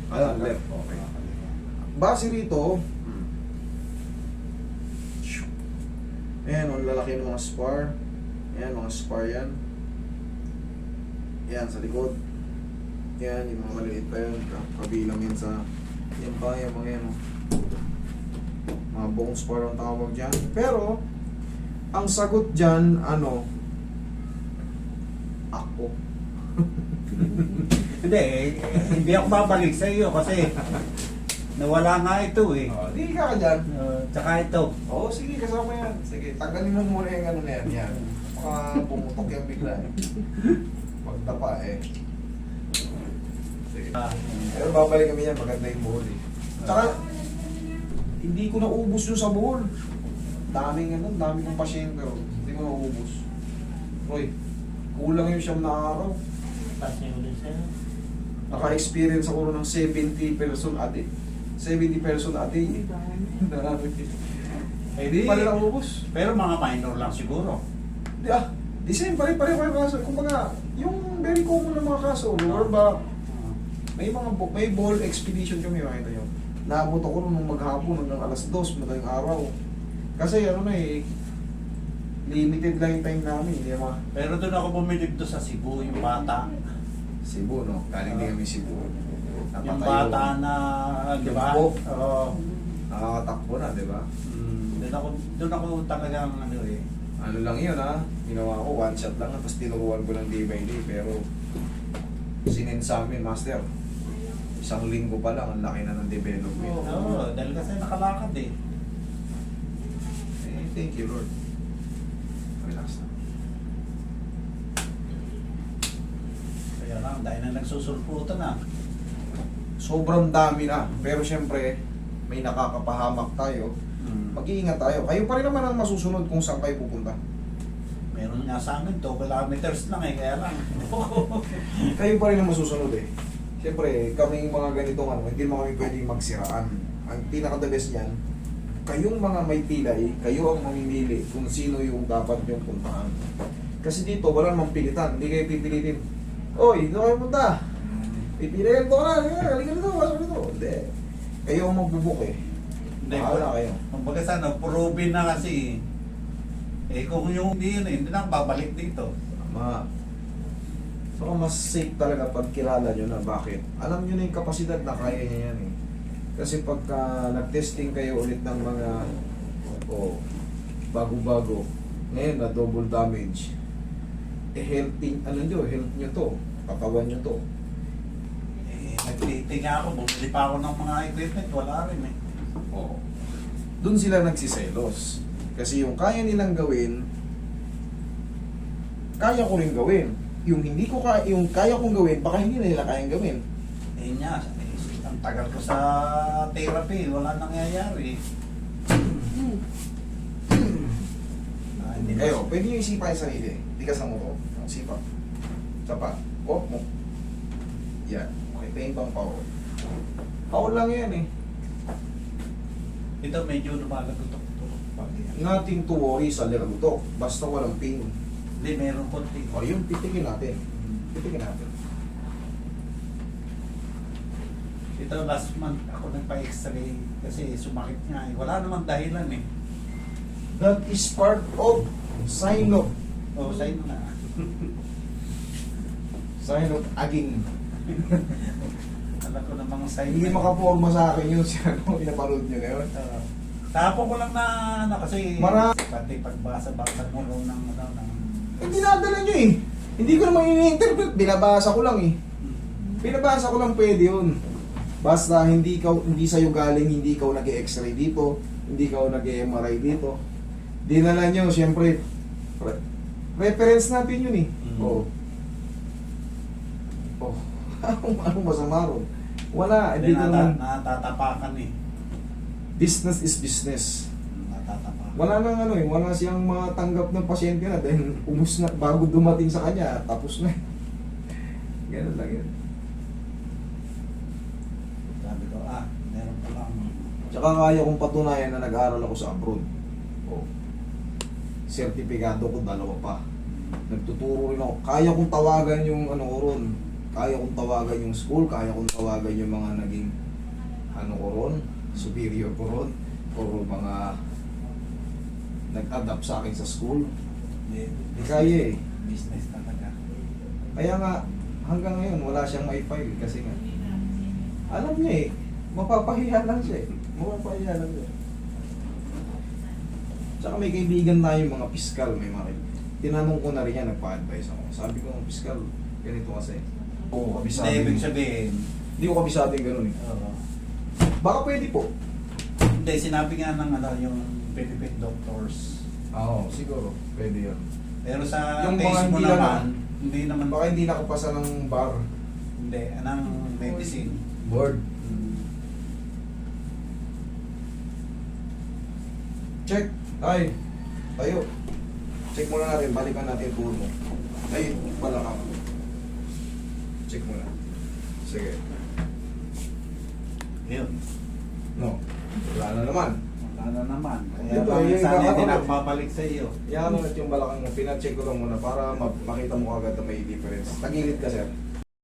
Ayan, left. Okay. Base rito, ayan, ang lalaki ng mga spar. Ayan, mga spar yan. Ayan, sa likod. Ayan, yung mga maliit pa yan. Kabilang yan sa... Yan pa, yung mga yan. Oh. Mga bone spar ang tawag dyan. Pero, ang sagot dyan, ano? Ako. Hindi, hindi ako babalik sa iyo kasi nawala nga ito eh. Oh, di ka dyan. Tsaka ito. Oo, sige, kasama yan. Sige, tanggalin mo muna yung ano na yan. Yan. Baka pumutok yan bigla eh. Magdapa eh. Sige. Pero babalik kami yan, maganda yung buhol eh. Tsaka, hindi ko naubos yung sa buhol. Daming ano, daming kong pasyente. Oh. Hindi ko naubos. Roy, kulang yung siyam na araw. Kasi ulit sa'yo. Naka-experience ako ng 70 person a day. 70 person a day. Eh, di pala naubos. Pero mga minor lang siguro. Di di same, pare-pareho kaso. Kumbaga, yung very common na mga kaso, lower back, may ball expedition kami, makita nyo. Naabot ako nung maghapon hanggang alas 2, madaling araw. Kasi ano na eh, limited lang yung time namin, hindi naman. Pero doon ako bumili to sa Cebu, yung bata. Cebu, no? Galing din kami Cebu. Yung bata na, di ba? Yung Oo. Nakakatakbo na, di ba? Doon ako talagang ano eh. Ano lang yun ha, ginawa ko, one shot lang, tapos tinuruan ko ng day by day, pero sinend sa amin, master, isang linggo pa lang, ang laki na ng development. Oo, dahil kasi nakalakad eh. Eh, thank you Lord. Relax na. Kaya lang, dahil na nagsusulputan na. Sobrang dami na, pero syempre, may nakakapahamak tayo, mag-iingat tayo. Kayo pa rin naman ang masusunod kung saan kayo pupunta. Meron nga sa amin, 2 kilometers lang eh, kaya lang. Kayo pa rin ang masusunod eh. Siyempre, kaming mga ganitong ano, hindi naman kami pwedeng magsiraan. Ang pinaka-the best niyan, kayong mga may pilay, kayo ang mamimili kung sino yung dapat yung puntahan. Kasi dito, wala namang pilitan. Hindi kayo pipilitin. Oy, dito kayo punta. Pipilitin ko na. Halika dito, pasok dito. Hindi. Kayo ang magbubuk eh. Hindi, Bahala kayo. kumbaga sana, purubin na kasi. Eh kung yung hindi yun eh, hindi na babalik dito. Tama. So, mas safe talaga pag kilala nyo na bakit. Alam nyo na yung kapasidad na kaya niya yan eh. Kasi pagka nag-testing kayo ulit ng mga bago-bago, ngayon na double damage, eh healthy, ano nyo, health nyo to, katawan nyo to. Eh, nag-dating ako, bumili pa ako ng mga equipment, wala rin eh. Oo. Doon sila nagsiselos. Kasi yung kaya nilang gawin, kaya ko rin gawin. Yung hindi ko yung kaya kong gawin, baka hindi na nila kayang gawin. Eh nga, ang tagal ko sa therapy, wala nangyayari. Hindi na. Ayo, pwede nyo isipan yung sarili. Tigas na mo to. Sipa. Sapa. Oh, mo. Yan. Okay, pain pang power. Power lang yan eh. Ito medyo lumalagotok. Nothing to worry sa liragutok. Basta walang pain. Hindi, meron konti. O yun, pitikin natin. Pitikin natin. Ito last month ako nagpa-x-ray kasi sumakit nga eh. Wala namang dahilan eh. That is part of sign of Sa'yo na. aging. Alam ko namang sign. Hindi makaporma sa akin yun siya kung pinapanood nyo na yun. Tapos ko lang na ano kasi Mara- pati pagbasa-basa mo ng Eh, dinadala nyo eh. Hindi ko naman ini-interpret. Binabasa ko lang eh. Binabasa ko lang pwede yun. Basta hindi sa'yo galing, hindi ikaw nag-x-ray dito, hindi ikaw nag-MRI dito. Dinala nyo, siyempre, reference natin yun eh. Oo. Anong masama ron? Wala, hindi ko naman. natatapakan eh. Business is business. Natatapakan. Wala nang ano eh, wala siyang matanggap ng pasyente na dahil umus na, bago dumating sa kanya, tapos na. Ganun lang yun. Sabi ko, meron pa lang. Tsaka kaya kong patunayan na nag-aaral ako sa abroad. Oh. Sertipikado ko, 2 pa. Nagtuturo rin ako. Kaya kong tawagan yung ano ko ron. kaya kong tawagan yung school, kaya kong tawagan yung mga naging ano ko ron, superior ko ron, o mga nag-adapt sa akin sa school. Hindi kaya eh. Business talaga. Kaya nga, hanggang ngayon, wala siyang may-file kasi nga, alam niya eh, mapapahiya lang siya eh. Mapapahiya lang siya. Tsaka may kaibigan tayong mga piskal, may mga tinanong ko na rin yan, nagpa-advise ako. Sabi ko, piskal, ganito kasi. Oo, kabisado. Hindi, ibig sabihin, Hindi ko kabisado yung ganun eh. oo. Baka pwede po. Hindi, sinabi nga ng yung benefit doctors. Oo, siguro. Pwede yun. Pero sa Yung mga case mo hindi naman, hindi naman, Baka hindi nakapasa ng bar. hindi, anong medicine. Board. Check. Ay. Tayo. Check muna natin. Balikan natin yung tuhod mo. Ay, pala ka. Check muna. Sige. Yun. No. Wala na naman. Wala na naman. Kaya Ito, bakit yung sana iba- hindi na babalik sa iyo? Yan ulit yung balakang mo. Pinacheck ko lang muna para makita mo agad na may difference. Tagilid ka, sir.